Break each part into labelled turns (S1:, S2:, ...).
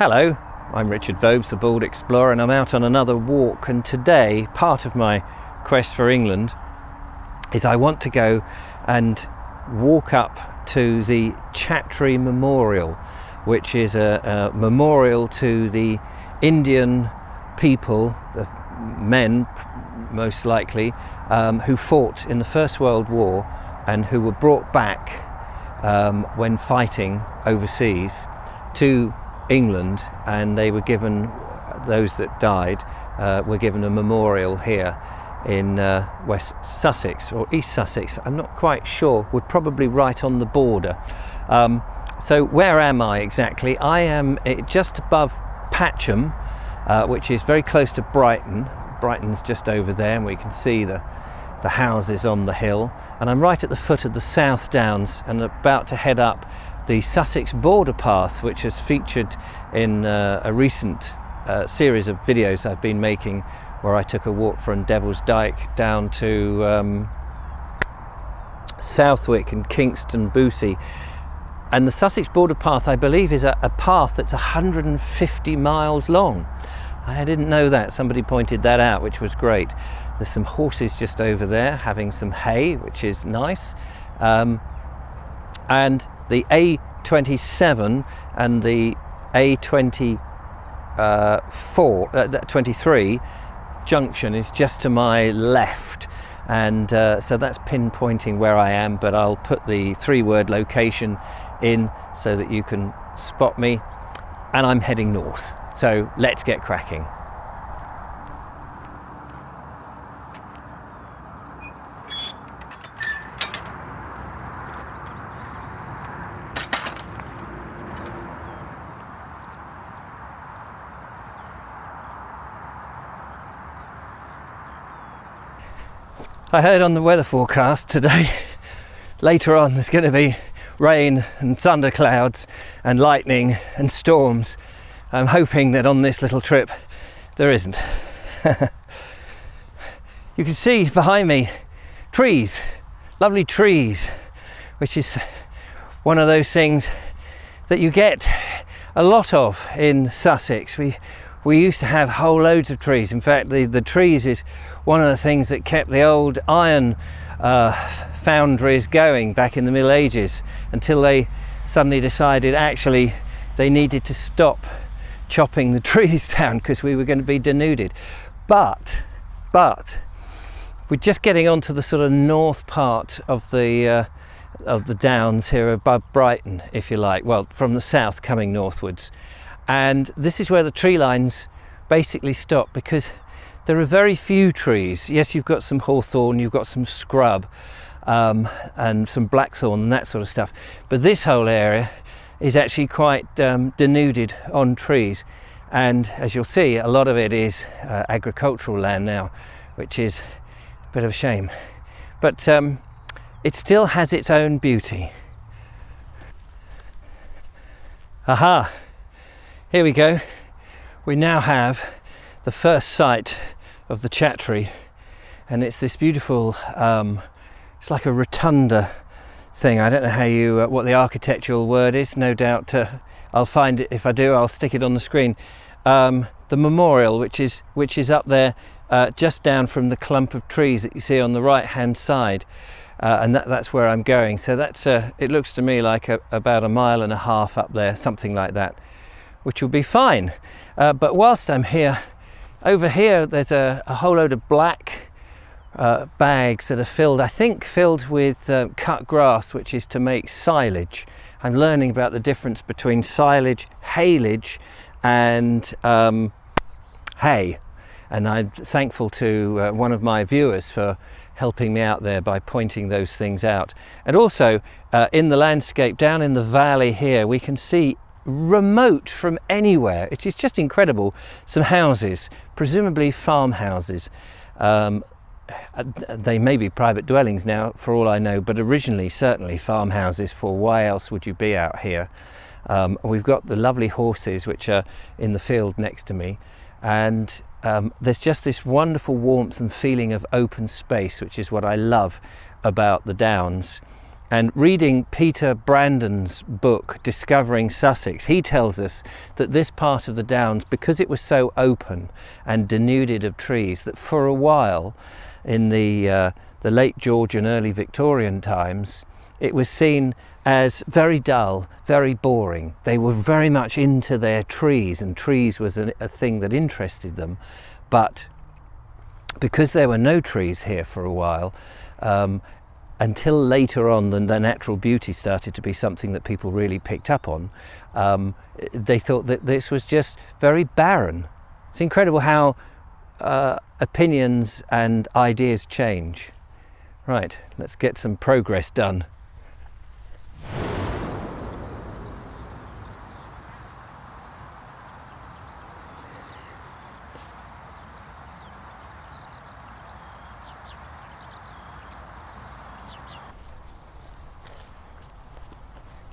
S1: Hello, I'm Richard Vobes, the Bald Explorer, and I'm out on another walk. And today, part of my quest for England is I want to go and walk up to the Chattri Memorial, which is a memorial to the Indian people, the men most likely, who fought in the First World War and who were brought back when fighting overseas to England, and they were given, those that died were given a memorial here in West Sussex or East Sussex, I'm not quite sure. We're probably right on the border. So where am I exactly? I am just above Patcham, which is very close to Brighton. Brighton's just over there, and we can see the houses on the hill, and I'm right at the foot of the South Downs and about to head up the Sussex border path, which has featured in a recent series of videos I've been making, where I took a walk from Devil's Dyke down to Southwick and Kingston Boosie. And the Sussex border path, I believe, is a path that's 150 miles long. I didn't know that. Somebody pointed that out, which was great. There's some horses just over there having some hay, which is nice. And the A27 and the A23 junction is just to my left, and so that's pinpointing where I am, but I'll put the 3-word location in so that you can spot me, and I'm heading north. So let's get cracking. I heard on the weather forecast today, later on there's going to be rain and thunderclouds and lightning and storms. I'm hoping that on this little trip there isn't. You can see behind me trees, lovely trees, which is one of those things that you get a lot of in Sussex. We used to have whole loads of trees. In fact, the trees is one of the things that kept the old iron foundries going back in the Middle Ages, until they suddenly decided actually they needed to stop chopping the trees down because we were going to be denuded. But we're just getting onto the sort of north part of the downs here above Brighton, if you like, well, from the south coming northwards. And this is where the tree lines basically stop, because there are very few trees. Yes, you've got some hawthorn, you've got some scrub, and some blackthorn and that sort of stuff. But this whole area is actually quite denuded on trees. And as you'll see, a lot of it is agricultural land now, which is a bit of a shame. But it still has its own beauty. Aha! Here we go. We now have the first sight of the Chattri, and it's this beautiful, it's like a rotunda thing. I don't know how you, what the architectural word is. No doubt I'll find it. If I do, I'll stick it on the screen. The memorial, which is up there, just down from the clump of trees that you see on the right-hand side, and that's where I'm going. So that's it looks to me like about 1.5 miles up there, something like that, which will be fine. But whilst I'm here, over here there's a whole load of black bags that are filled, I think filled with cut grass, which is to make silage. I'm learning about the difference between silage, haylage and hay, and I'm thankful to one of my viewers for helping me out there by pointing those things out. And also in the landscape down in the valley here, we can see, remote from anywhere, it is just incredible, some houses, presumably farmhouses. They may be private dwellings now for all I know, but originally certainly farmhouses, for why else would you be out here? We've got the lovely horses which are in the field next to me, and there's just this wonderful warmth and feeling of open space, which is what I love about the Downs. And reading Peter Brandon's book, Discovering Sussex, he tells us that this part of the Downs, because it was so open and denuded of trees, that for a while in the late Georgian, early Victorian times, it was seen as very dull, very boring. They were very much into their trees, and trees was a thing that interested them. But because there were no trees here for a while, until later on the natural beauty started to be something that people really picked up on, they thought that this was just very barren. It's incredible how opinions and ideas change. Right, let's get some progress done.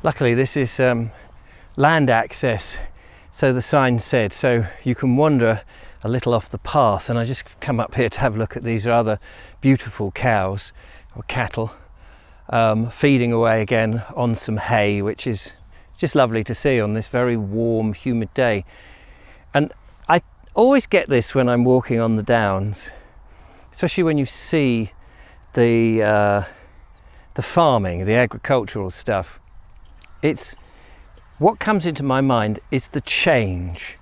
S1: Luckily this is land access, so the sign said, so you can wander a little off the path. And I just come up here to have a look at these rather beautiful cows or cattle feeding away again on some hay, which is just lovely to see on this very warm, humid day. And I always get this when I'm walking on the Downs, especially when you see the farming, the agricultural stuff. It's what comes into my mind is the changes,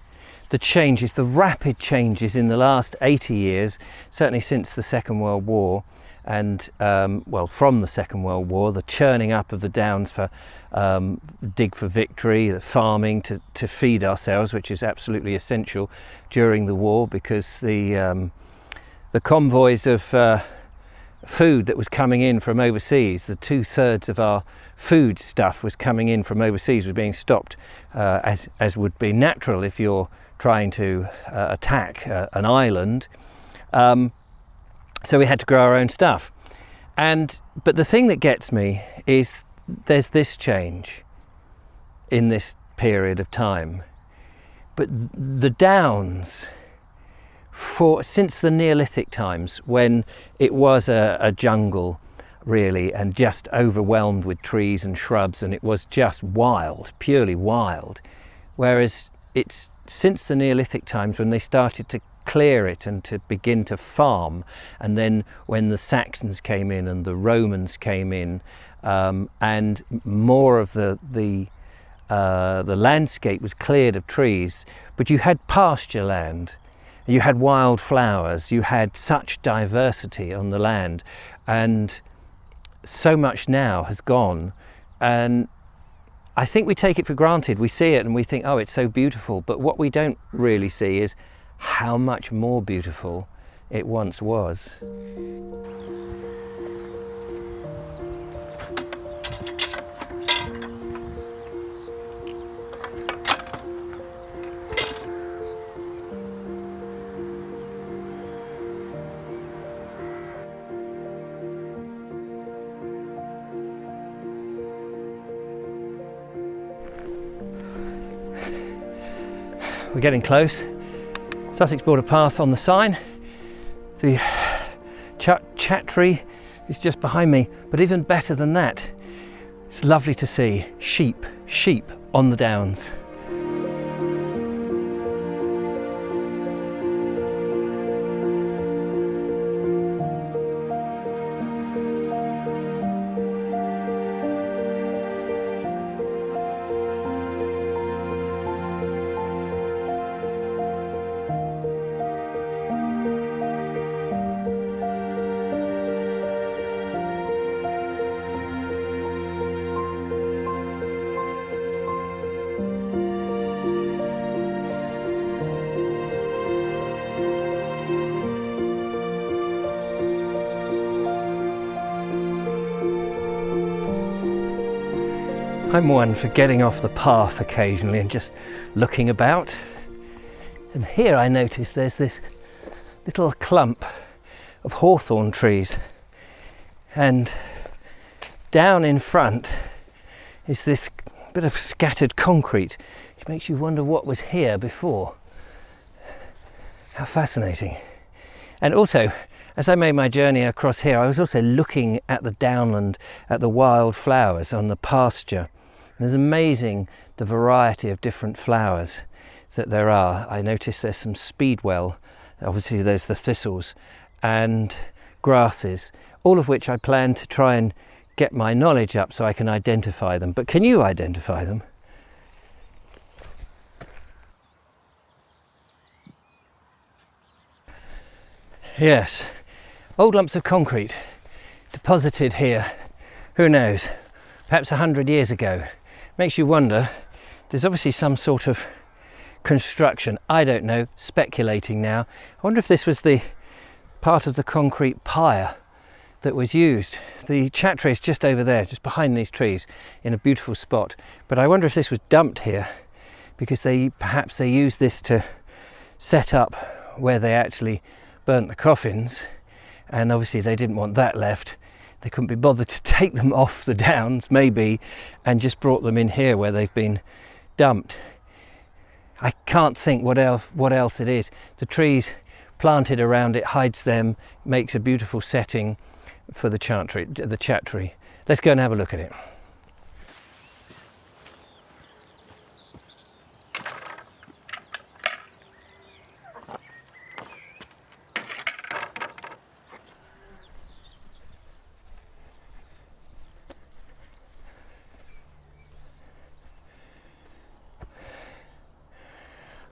S1: the rapid changes in the last 80 years, certainly since the Second World War, and well, from the Second World War, the churning up of the Downs for dig for victory, the farming to feed ourselves, which is absolutely essential during the war, because the convoys of food that was coming in from overseas, the 2/3 of our food stuff was coming in from overseas, was being stopped, as would be natural if you're trying to attack an island. So we had to grow our own stuff. But the thing that gets me is there's this change in this period of time. But the Downs, since the Neolithic times, when it was a jungle really, and just overwhelmed with trees and shrubs, and it was just wild, purely wild. Whereas it's since the Neolithic times when they started to clear it and to begin to farm, and then when the Saxons came in and the Romans came in, and more of the landscape was cleared of trees, but you had pasture land, you had wild flowers, you had such diversity on the land, and so much now has gone, and I think we take it for granted. We see it and we think, oh, it's so beautiful, but what we don't really see is how much more beautiful it once was. We're getting close. Sussex Border Path on the sign. The Chattri is just behind me, but even better than that, it's lovely to see sheep on the Downs. I'm one for getting off the path occasionally and just looking about. And here I notice there's this little clump of hawthorn trees, and down in front is this bit of scattered concrete, which makes you wonder what was here before. How fascinating. And also, as I made my journey across here, I was also looking at the downland, at the wild flowers on the pasture. And it's amazing the variety of different flowers that there are. I noticed there's some speedwell, obviously there's the thistles and grasses, all of which I plan to try and get my knowledge up so I can identify them. But can you identify them? Yes, old lumps of concrete deposited here, who knows, perhaps 100 years ago. Makes you wonder, there's obviously some sort of construction, I don't know, speculating now. I wonder if this was the part of the concrete pier that was used. The Chattri is just over there, just behind these trees, in a beautiful spot. But I wonder if this was dumped here because perhaps they used this to set up where they actually burnt the coffins, and obviously they didn't want that left. They couldn't be bothered to take them off the downs, maybe, and just brought them in here where they've been dumped. I can't think what else it is. The trees planted around it hides them, makes a beautiful setting for the Chattri. Let's go and have a look at it.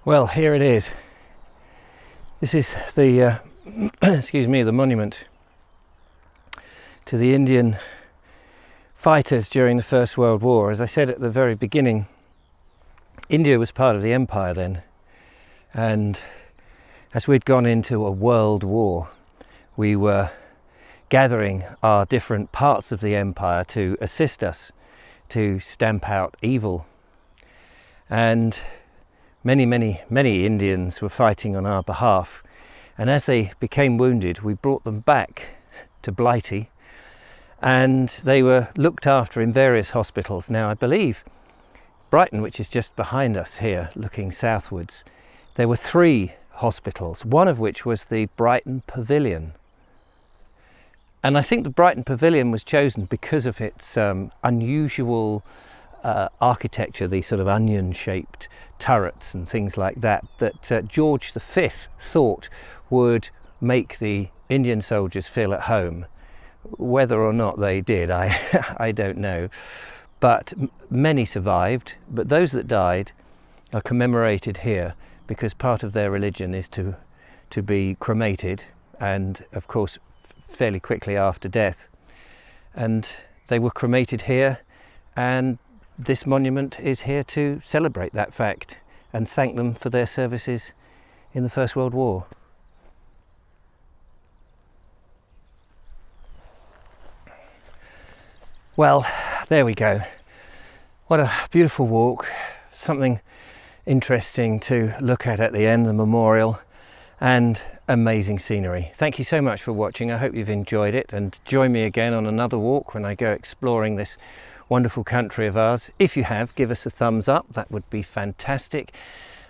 S1: Well, here it is. This is the, excuse me, the monument to the Indian fighters during the First World War. As I said at the very beginning, India was part of the empire then, and as we'd gone into a world war, we were gathering our different parts of the empire to assist us to stamp out evil. And many Indians were fighting on our behalf, and as they became wounded, we brought them back to Blighty, and they were looked after in various hospitals. Now, I believe Brighton, which is just behind us here, looking southwards, there were 3 hospitals, one of which was the Brighton Pavilion. And I think the Brighton Pavilion was chosen because of its unusual architecture, these sort of onion-shaped turrets and things like that, that George V thought would make the Indian soldiers feel at home. Whether or not they did, I don't know. But many survived, but those that died are commemorated here because part of their religion is to be cremated, and of course fairly quickly after death. And they were cremated here, and this monument is here to celebrate that fact and thank them for their services in the First World War. Well, there we go. What a beautiful walk, something interesting to look at the end, the memorial, and amazing scenery. Thank you so much for watching. I hope you've enjoyed it, and join me again on another walk when I go exploring this wonderful country of ours. If you have, give us a thumbs up, that would be fantastic.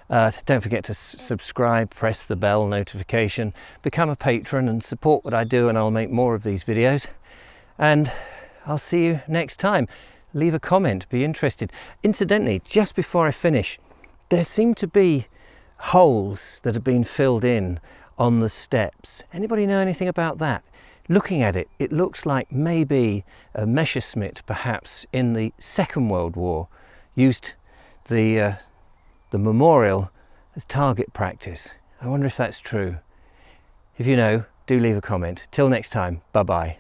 S1: Don't forget to subscribe, press the bell notification, become a patron and support what I do, and I'll make more of these videos. And I'll see you next time. Leave a comment, be interested. Incidentally, just before I finish, there seem to be holes that have been filled in on the steps. Anybody know anything about that? Looking at it, it looks like maybe a Messerschmitt, perhaps in the Second World War, used the memorial as target practice. I wonder if that's true. If you know, do leave a comment. Till next time, bye-bye.